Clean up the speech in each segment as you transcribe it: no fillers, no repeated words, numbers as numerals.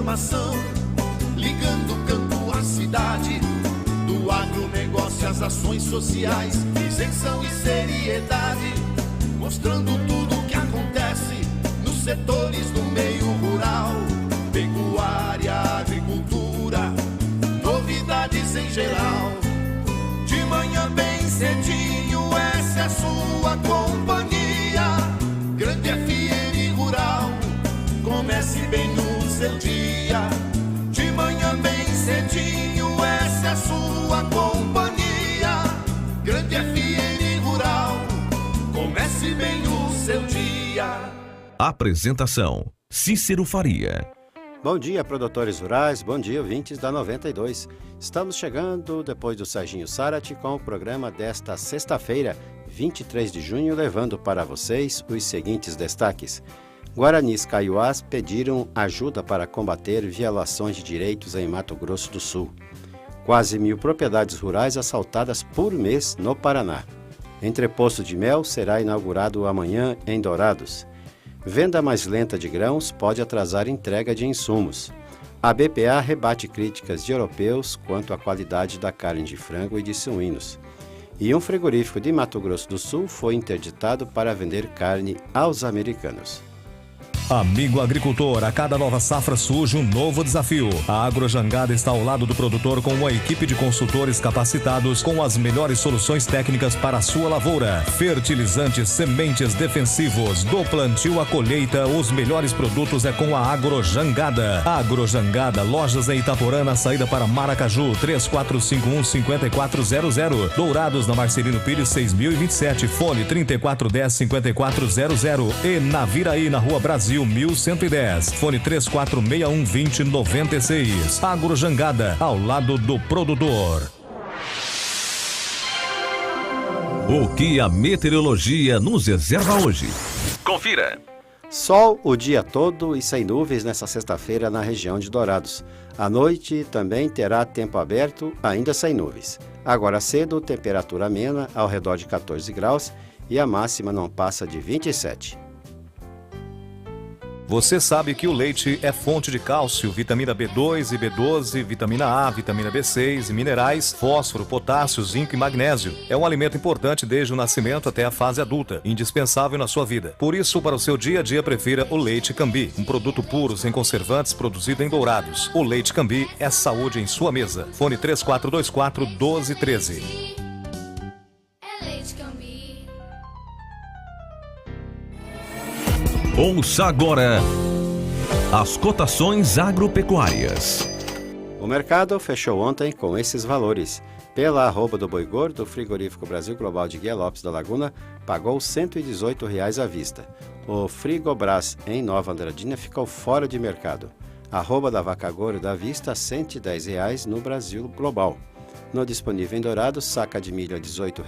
informação, ligando o campo à cidade, do agronegócio às ações sociais, isenção e seriedade, mostrando tudo o que acontece nos setores do meio rural, pecuária, agricultura, novidades em geral. De manhã bem cedinho, essa é a sua companhia, Grande FM Rural, comece bem no seu dia. De manhã bem cedinho, essa é a sua companhia, Grande FM Rural, comece bem o seu dia. Apresentação: Cícero Faria. Bom dia, produtores rurais, bom dia, ouvintes da 92. Estamos chegando depois do Serginho Sarati com o programa desta sexta-feira, 23 de junho, levando para vocês os seguintes destaques. Guaranis Kaiowás pediram ajuda para combater violações de direitos em Mato Grosso do Sul. Quase 1.000 propriedades rurais assaltadas por mês no Paraná. Entreposto de mel será inaugurado amanhã em Dourados. Venda mais lenta de grãos pode atrasar entrega de insumos. A BPA rebate críticas de europeus quanto à qualidade da carne de frango e de suínos. E um frigorífico de Mato Grosso do Sul foi interditado para vender carne aos americanos. Amigo agricultor, a cada nova safra surge um novo desafio. A Agrojangada está ao lado do produtor com uma equipe de consultores capacitados com as melhores soluções técnicas para a sua lavoura. Fertilizantes, sementes defensivos, do plantio à colheita, os melhores produtos é com a Agrojangada. Agrojangada, lojas em Itaporã, na saída para Maracaju, 3451-5400. Dourados, na Marcelino Pires, 6027, fone 3410-5400. E Naviraí, na Rua Brasil, 1110, fone 3461-2096. Agrojangada, ao lado do produtor. O que a meteorologia nos reserva hoje? Confira. Sol o dia todo e sem nuvens nessa sexta-feira na região de Dourados. À noite também terá tempo aberto, ainda sem nuvens. Agora cedo, temperatura amena, ao redor de 14 graus, e a máxima não passa de 27. Você sabe que o leite é fonte de cálcio, vitamina B2 e B12, vitamina A, vitamina B6 e minerais, fósforo, potássio, zinco e magnésio. É um alimento importante desde o nascimento até a fase adulta, indispensável na sua vida. Por isso, para o seu dia a dia, prefira o Leite Cambi, um produto puro, sem conservantes, produzido em Dourados. O Leite Cambi é saúde em sua mesa. Fone 3424-1213. Ouça agora as cotações agropecuárias. O mercado fechou ontem com esses valores. Pela arroba do boi gordo, o frigorífico Brasil Global de Guia Lopes da Laguna pagou R$ 118 à vista. O Frigobras em Nova Andradina ficou fora de mercado. Arroba da vaca gorda à vista, R$ 110 no Brasil Global. No disponível em Dourados, saca de milho a R$ 18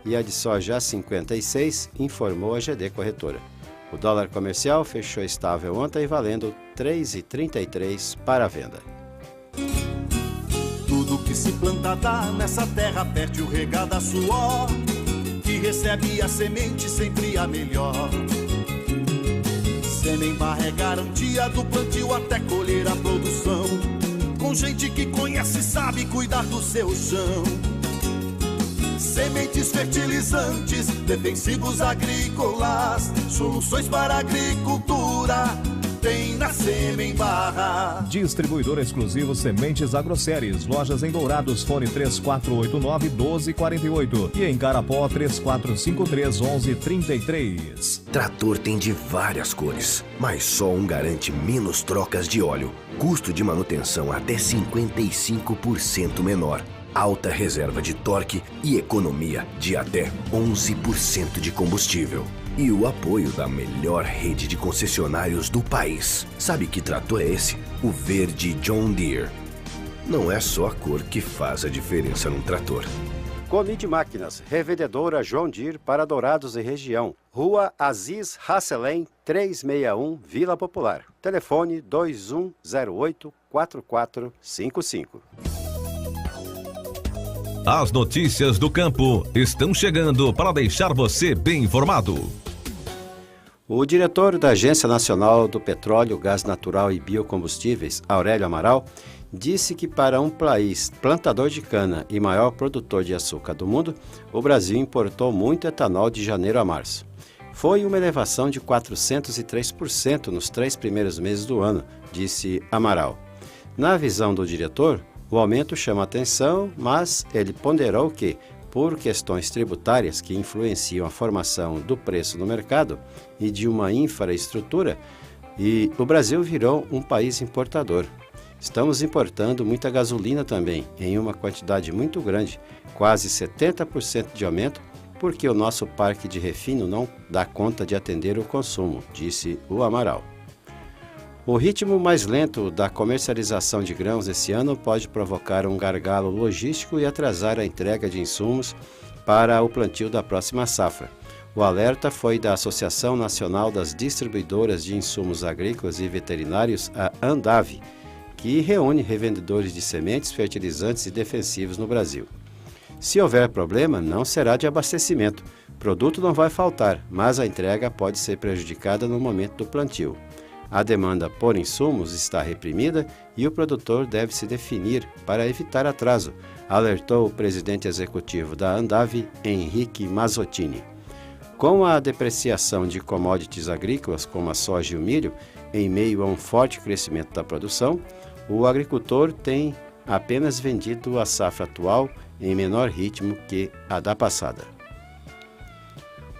e a de soja a R$ 56, informou a GD Corretora. O dólar comercial fechou estável ontem, valendo R$ 3,33 para a venda. Tudo que se planta dá nessa terra, perde o regado a suor, que recebe a semente sempre a melhor. Semear é garantia do plantio até colher a produção, com gente que conhece e sabe cuidar do seu chão. Sementes, fertilizantes, defensivos agrícolas, soluções para a agricultura, tem na Semem Barra. Distribuidor exclusivo Sementes Agroceres, lojas em Dourados, fone 3489-1248 e em Carapó 3453-1133. Trator tem de várias cores, mas só um garante menos trocas de óleo, custo de manutenção até 55% menor, alta reserva de torque e economia de até 11% de combustível. E o apoio da melhor rede de concessionários do país. Sabe que trator é esse? O verde John Deere. Não é só a cor que faz a diferença num trator. Comide Máquinas, revendedora John Deere para Dourados e região. Rua Aziz Hasselém, 361, Vila Popular. Telefone 2108-4455. As notícias do campo estão chegando para deixar você bem informado. O diretor da Agência Nacional do Petróleo, Gás Natural e Biocombustíveis, Aurélio Amaral, disse que para um país plantador de cana e maior produtor de açúcar do mundo, o Brasil importou muito etanol de janeiro a março. Foi uma elevação de 403% nos 3 primeiros meses do ano, disse Amaral. Na visão do diretor, o aumento chama atenção, mas ele ponderou que, por questões tributárias que influenciam a formação do preço no mercado e de uma infraestrutura, o Brasil virou um país importador. Estamos importando muita gasolina também, em uma quantidade muito grande, quase 70% de aumento, porque o nosso parque de refino não dá conta de atender o consumo, disse o Amaral. O ritmo mais lento da comercialização de grãos esse ano pode provocar um gargalo logístico e atrasar a entrega de insumos para o plantio da próxima safra. O alerta foi da Associação Nacional das Distribuidoras de Insumos Agrícolas e Veterinários, a ANDAV, que reúne revendedores de sementes, fertilizantes e defensivos no Brasil. Se houver problema, não será de abastecimento. Produto não vai faltar, mas a entrega pode ser prejudicada no momento do plantio. A demanda por insumos está reprimida e o produtor deve se definir para evitar atraso, alertou o presidente executivo da ANDAV, Henrique Mazzottini. Com a depreciação de commodities agrícolas como a soja e o milho, em meio a um forte crescimento da produção, o agricultor tem apenas vendido a safra atual em menor ritmo que a da passada.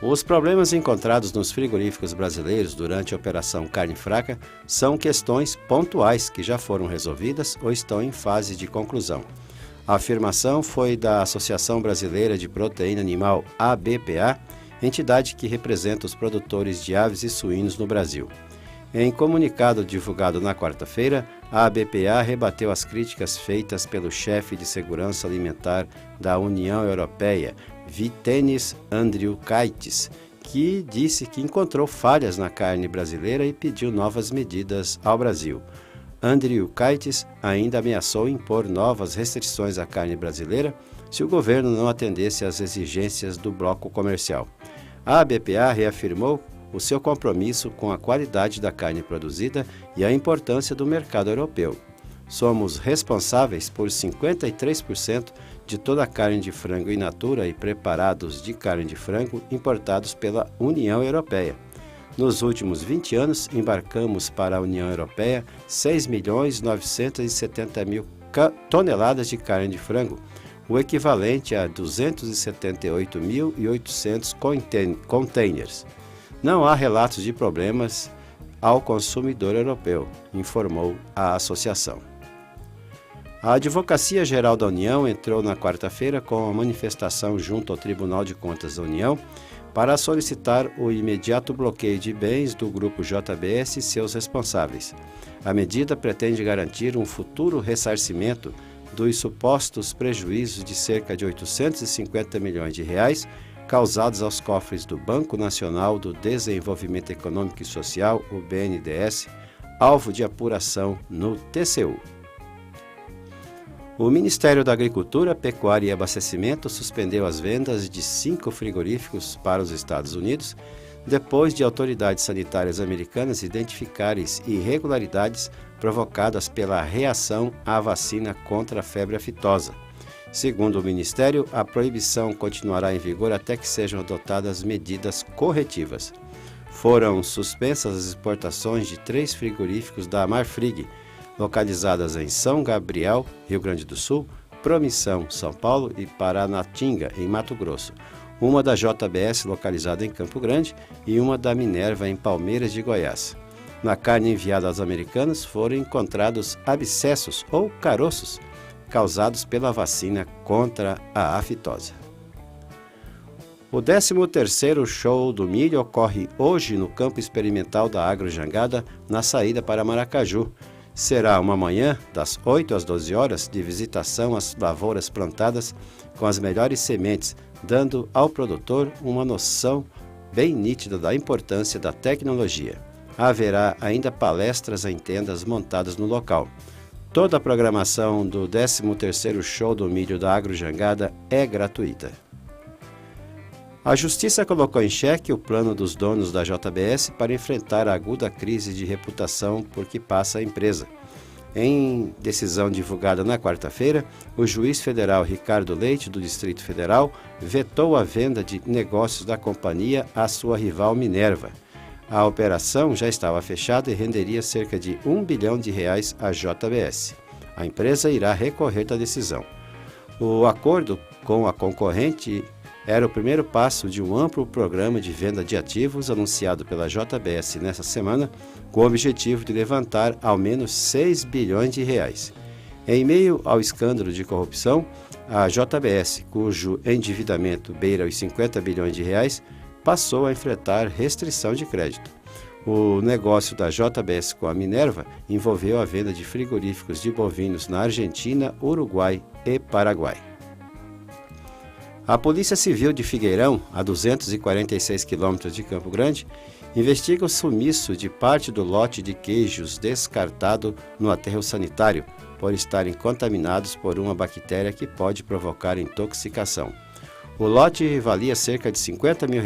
Os problemas encontrados nos frigoríficos brasileiros durante a Operação Carne Fraca são questões pontuais que já foram resolvidas ou estão em fase de conclusão. A afirmação foi da Associação Brasileira de Proteína Animal, ABPA, entidade que representa os produtores de aves e suínos no Brasil. Em comunicado divulgado na quarta-feira, a ABPA rebateu as críticas feitas pelo chefe de segurança alimentar da União Europeia, Vytenis Andriukaitis, que disse que encontrou falhas na carne brasileira e pediu novas medidas ao Brasil. Andriukaitis ainda ameaçou impor novas restrições à carne brasileira se o governo não atendesse às exigências do bloco comercial. A ABPA reafirmou o seu compromisso com a qualidade da carne produzida e a importância do mercado europeu. Somos responsáveis por 53% de toda a carne de frango in natura e preparados de carne de frango importados pela União Europeia. Nos últimos 20 anos, embarcamos para a União Europeia 6.970.000 toneladas de carne de frango, o equivalente a 278.800 containers. Não há relatos de problemas ao consumidor europeu, informou a associação. A Advocacia Geral da União entrou na quarta-feira com a manifestação junto ao Tribunal de Contas da União para solicitar o imediato bloqueio de bens do Grupo JBS e seus responsáveis. A medida pretende garantir um futuro ressarcimento dos supostos prejuízos de cerca de 850 milhões de reais causados aos cofres do Banco Nacional do Desenvolvimento Econômico e Social, o BNDES, alvo de apuração no TCU. O Ministério da Agricultura, Pecuária e Abastecimento suspendeu as vendas de 5 frigoríficos para os Estados Unidos, depois de autoridades sanitárias americanas identificarem irregularidades provocadas pela reação à vacina contra a febre aftosa. Segundo o Ministério, a proibição continuará em vigor até que sejam adotadas medidas corretivas. Foram suspensas as exportações de 3 frigoríficos da Marfrig, localizadas em São Gabriel, Rio Grande do Sul, Promissão, São Paulo e Paranatinga, em Mato Grosso, uma da JBS localizada em Campo Grande e uma da Minerva em Palmeiras de Goiás. Na carne enviada aos americanos foram encontrados abscessos ou caroços causados pela vacina contra a aftosa. O 13º Show do Milho ocorre hoje no campo experimental da Agro Jangada, na saída para Maracaju. Será uma manhã, das 8 às 12 horas, de visitação às lavouras plantadas com as melhores sementes, dando ao produtor uma noção bem nítida da importância da tecnologia. Haverá ainda palestras em tendas montadas no local. Toda a programação do 13º Show do Milho da Agro Jangada é gratuita. A Justiça colocou em xeque o plano dos donos da JBS para enfrentar a aguda crise de reputação por que passa a empresa. Em decisão divulgada na quarta-feira, o juiz federal Ricardo Leite, do Distrito Federal, vetou a venda de negócios da companhia à sua rival Minerva. A operação já estava fechada e renderia cerca de R$1 bilhão à JBS. A empresa irá recorrer da decisão. O acordo com a concorrente era o primeiro passo de um amplo programa de venda de ativos anunciado pela JBS nesta semana, com o objetivo de levantar ao menos R$6 bilhões. Em meio ao escândalo de corrupção, a JBS, cujo endividamento beira os R$50 bilhões, passou a enfrentar restrição de crédito. O negócio da JBS com a Minerva envolveu a venda de frigoríficos de bovinos na Argentina, Uruguai e Paraguai. A Polícia Civil de Figueirão, a 246 quilômetros de Campo Grande, investiga o sumiço de parte do lote de queijos descartado no aterro sanitário, por estarem contaminados por uma bactéria que pode provocar intoxicação. O lote valia cerca de R$50 mil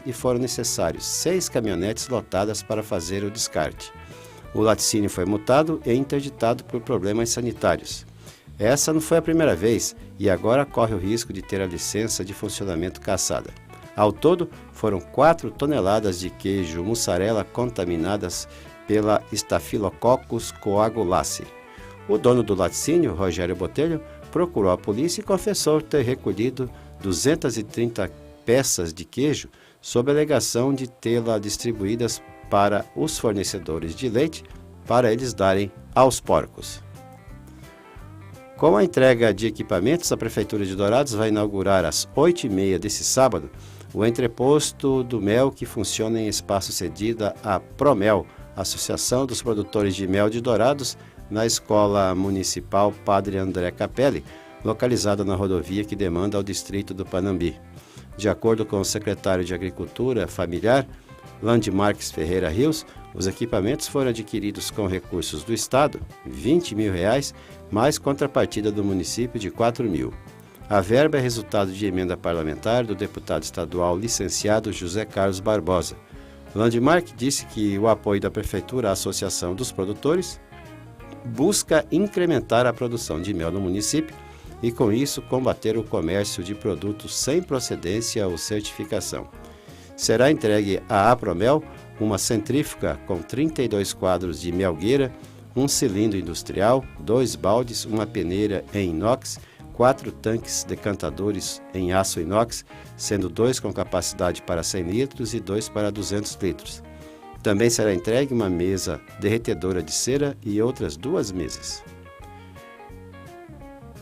e foram necessários 6 caminhonetes lotadas para fazer o descarte. O laticínio foi multado e interditado por problemas sanitários. Essa não foi a primeira vez e agora corre o risco de ter a licença de funcionamento cassada. Ao todo, foram 4 toneladas de queijo mussarela contaminadas pela Staphylococcus coagulaceae. O dono do laticínio, Rogério Botelho, procurou a polícia e confessou ter recolhido 230 peças de queijo sob a alegação de tê-la distribuídas para os fornecedores de leite para eles darem aos porcos. Com a entrega de equipamentos, a Prefeitura de Dourados vai inaugurar às 8h30 desse sábado o entreposto do mel que funciona em espaço cedido à Promel, Associação dos Produtores de Mel de Dourados, na Escola Municipal Padre André Capelli, localizada na rodovia que demanda ao distrito do Panambi. De acordo com o secretário de Agricultura Familiar, Landmarques Ferreira Rios, os equipamentos foram adquiridos com recursos do Estado, R$20 mil, mais contrapartida do município de R$4 mil. A verba é resultado de emenda parlamentar do deputado estadual licenciado José Carlos Barbosa. Landmark disse que o apoio da Prefeitura à Associação dos Produtores busca incrementar a produção de mel no município e, com isso, combater o comércio de produtos sem procedência ou certificação. Será entregue à Apromel uma centrífuga com 32 quadros de melgueira, um cilindro industrial, 2 baldes, uma peneira em inox, 4 tanques decantadores em aço inox, sendo 2 com capacidade para 100 litros e 2 para 200 litros. Também será entregue uma mesa derretedora de cera e outras 2 mesas.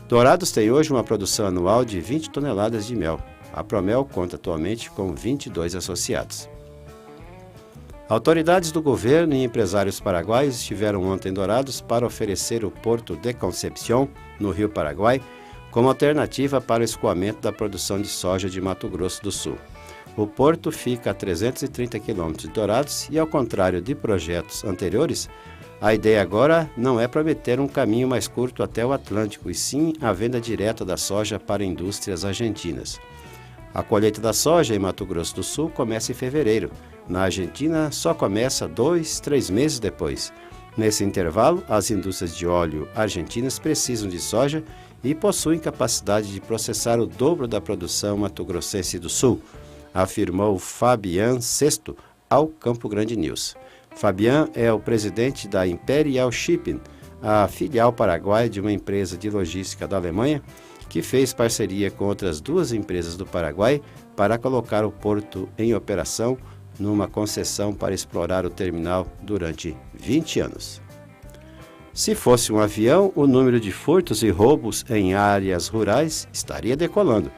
Dourados tem hoje uma produção anual de 20 toneladas de mel. A Promel conta atualmente com 22 associados. Autoridades do governo e empresários paraguaios estiveram ontem em Dourados para oferecer o Porto de Concepción, no Rio Paraguai, como alternativa para o escoamento da produção de soja de Mato Grosso do Sul. O porto fica a 330 quilômetros de Dourados e, ao contrário de projetos anteriores, a ideia agora não é prometer um caminho mais curto até o Atlântico, e sim a venda direta da soja para indústrias argentinas. A colheita da soja em Mato Grosso do Sul começa em fevereiro. Na Argentina, só começa 2-3 meses depois. Nesse intervalo, as indústrias de óleo argentinas precisam de soja e possuem capacidade de processar o dobro da produção mato-grossense do Sul, afirmou Fabian Sesto ao Campo Grande News. Fabian é o presidente da Imperial Shipping, a filial paraguaia de uma empresa de logística da Alemanha, que fez parceria com outras 2 empresas do Paraguai para colocar o porto em operação numa concessão para explorar o terminal durante 20 anos. Se fosse um avião, o número de furtos e roubos em áreas rurais estaria decolando.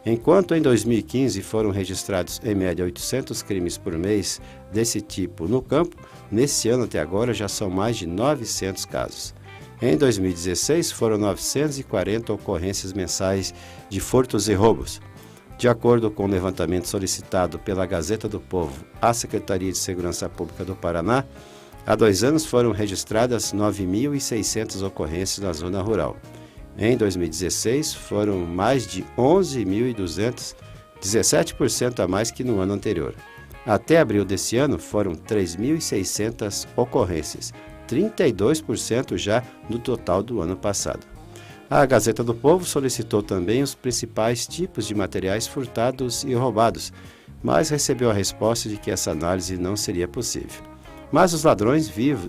Enquanto em 2015 foram registrados em média 800 crimes por mês desse tipo no campo, nesse ano até agora já são mais de 900 casos. Em 2016 foram 940 ocorrências mensais de furtos e roubos. De acordo com o levantamento solicitado pela Gazeta do Povo à Secretaria de Segurança Pública do Paraná, há 2 anos foram registradas 9.600 ocorrências na zona rural. Em 2016, foram mais de 11.200, 17% a mais que no ano anterior. Até abril desse ano, foram 3.600 ocorrências, 32% já no total do ano passado. A Gazeta do Povo solicitou também os principais tipos de materiais furtados e roubados, mas recebeu a resposta de que essa análise não seria possível. Mas os ladrões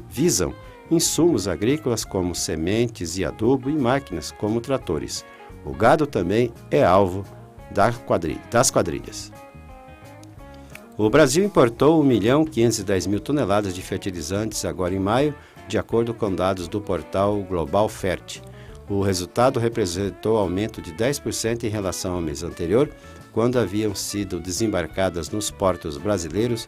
visam insumos agrícolas como sementes e adubo e máquinas como tratores. O gado também é alvo das quadrilhas. O Brasil importou 1.510.000 toneladas de fertilizantes agora em maio, de acordo com dados do portal Global Fert. O resultado representou aumento de 10% em relação ao mês anterior, quando haviam sido desembarcadas nos portos brasileiros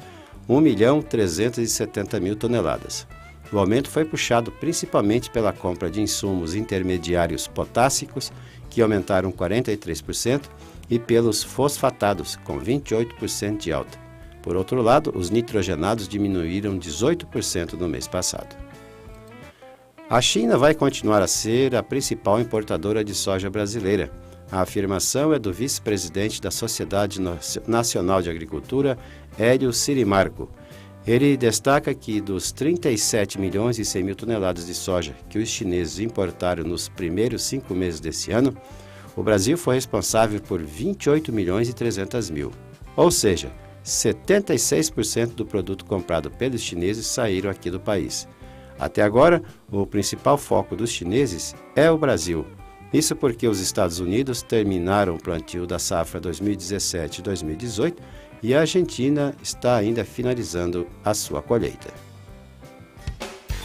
1.370.000 toneladas. O aumento foi puxado principalmente pela compra de insumos intermediários potássicos, que aumentaram 43%, e pelos fosfatados, com 28% de alta. Por outro lado, os nitrogenados diminuíram 18% no mês passado. A China vai continuar a ser a principal importadora de soja brasileira. A afirmação é do vice-presidente da Sociedade Nacional de Agricultura, Hélio Sirimarco. Ele destaca que dos 37 milhões e 100 mil toneladas de soja que os chineses importaram nos primeiros 5 meses desse ano, o Brasil foi responsável por 28 milhões e 300 mil. Ou seja, 76% do produto comprado pelos chineses saíram aqui do país. Até agora, o principal foco dos chineses é o Brasil. Isso porque os Estados Unidos terminaram o plantio da safra 2017-2018 e a Argentina está ainda finalizando a sua colheita.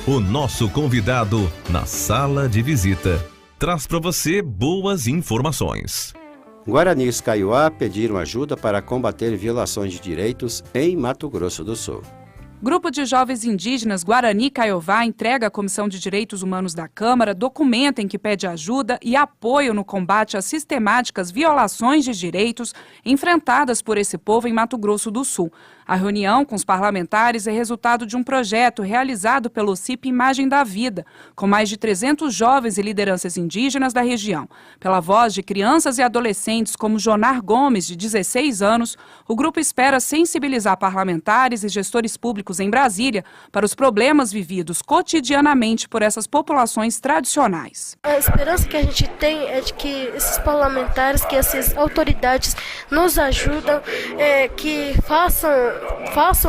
O nosso convidado na sala de visita traz para você boas informações. Guaranis Kaiowá pediram ajuda para combater violações de direitos em Mato Grosso do Sul. Grupo de jovens indígenas Guarani Kaiowá entrega à Comissão de Direitos Humanos da Câmara documento em que pede ajuda e apoio no combate às sistemáticas violações de direitos enfrentadas por esse povo em Mato Grosso do Sul. A reunião com os parlamentares é resultado de um projeto realizado pelo CIP Imagem da Vida, com mais de 300 jovens e lideranças indígenas da região. Pela voz de crianças e adolescentes como Jonar Gomes, de 16 anos, o grupo espera sensibilizar parlamentares e gestores públicos em Brasília para os problemas vividos cotidianamente por essas populações tradicionais. A esperança que a gente tem é de que esses parlamentares, que essas autoridades nos ajudam, que façam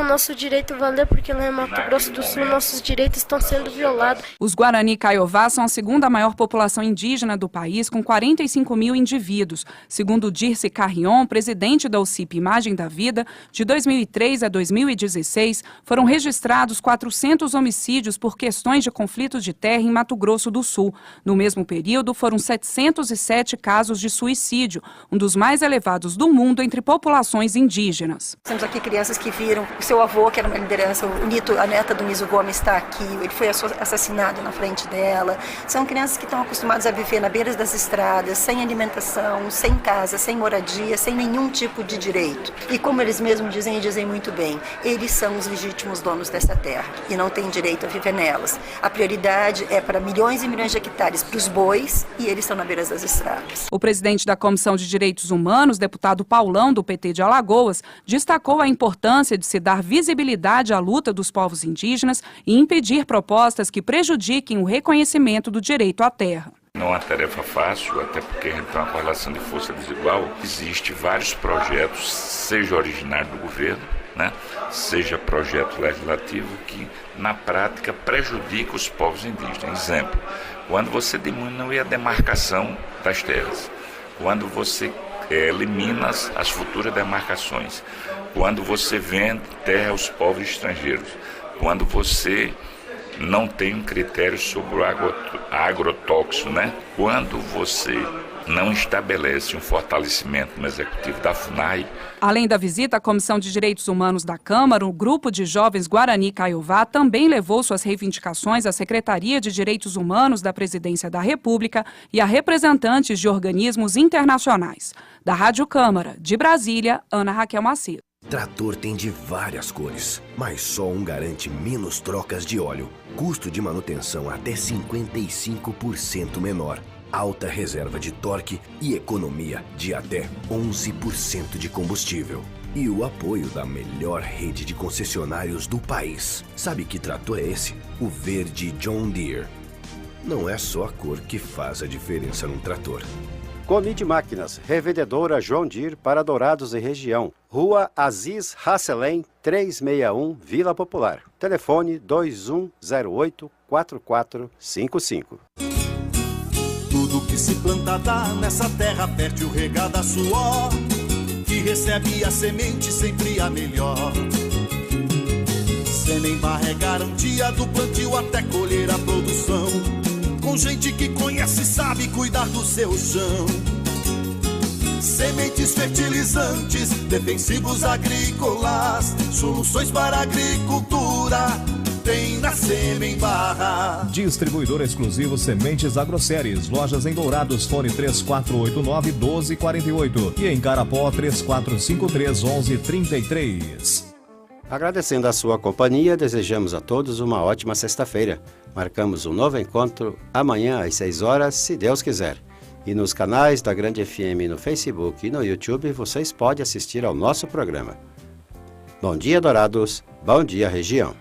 o nosso direito valer, porque lá em Mato Grosso do Sul nossos direitos estão sendo violados. Os Guarani Kaiowá são a segunda maior população indígena do país, com 45 mil indivíduos. Segundo Dirce Carrion, presidente da UCIP Imagem da Vida, de 2003 a 2016, foram registrados 400 homicídios por questões de conflitos de terra em Mato Grosso do Sul. No mesmo período, foram 707 casos de suicídio, um dos mais elevados do mundo entre populações indígenas. Temos aqui crianças que viram o seu avô, que era uma liderança, o Nito, a neta do Miso Gomes, está aqui, ele foi assassinado na frente dela. São crianças que estão acostumadas a viver na beira das estradas, sem alimentação, sem casa, sem moradia, sem nenhum tipo de direito. E como eles mesmos dizem, e dizem muito bem, eles são os legítimos donos dessa terra e não têm direito a viver nelas. A prioridade é para milhões e milhões de hectares para os bois e eles estão na beira das estradas. O presidente da Comissão de Direitos Humanos, deputado Paulão, do PT de Alagoas, destacou a importância de se dar visibilidade à luta dos povos indígenas e impedir propostas que prejudiquem o reconhecimento do direito à terra. Não é uma tarefa fácil, até porque a gente tem uma correlação de força desigual. Existem vários projetos, seja originário do governo, seja projeto legislativo, que na prática prejudica os povos indígenas. Exemplo, quando você diminui a demarcação das terras, quando você elimina as futuras demarcações, quando você vende terra aos povos estrangeiros, quando você não tem um critério sobre o agrotóxico, quando você não estabelece um fortalecimento no executivo da FUNAI. Além da visita à Comissão de Direitos Humanos da Câmara, o grupo de jovens Guarani Kaiowá também levou suas reivindicações à Secretaria de Direitos Humanos da Presidência da República e a representantes de organismos internacionais. Da Rádio Câmara, de Brasília, Ana Raquel Macedo. Trator tem de várias cores, mas só um garante menos trocas de óleo, custo de manutenção até 55% menor, alta reserva de torque e economia de até 11% de combustível. E o apoio da melhor rede de concessionários do país. Sabe que trator é esse? O verde John Deere. Não é só a cor que faz a diferença num trator. Conid Máquinas, revendedora John Deere para Dourados e região. Rua Aziz Hasselem, 361, Vila Popular. Telefone 2108-4455. Tudo que se planta dá nessa terra fértil regada a suor, que recebe a semente sempre a melhor. Semembar é garantia do plantio até colher a produção, com gente que conhece e sabe cuidar do seu chão. Sementes fertilizantes, defensivos agrícolas, soluções para a agricultura, tem na Semembar. Distribuidor exclusivo Sementes Agroceres. Lojas em Dourados, fone 3489-1248 e em Carapó 3453-1133. Agradecendo a sua companhia, desejamos a todos uma ótima sexta-feira. Marcamos um novo encontro amanhã às 6 horas, se Deus quiser. E nos canais da Grande FM no Facebook e no YouTube, vocês podem assistir ao nosso programa. Bom dia, Dourados. Bom dia, região.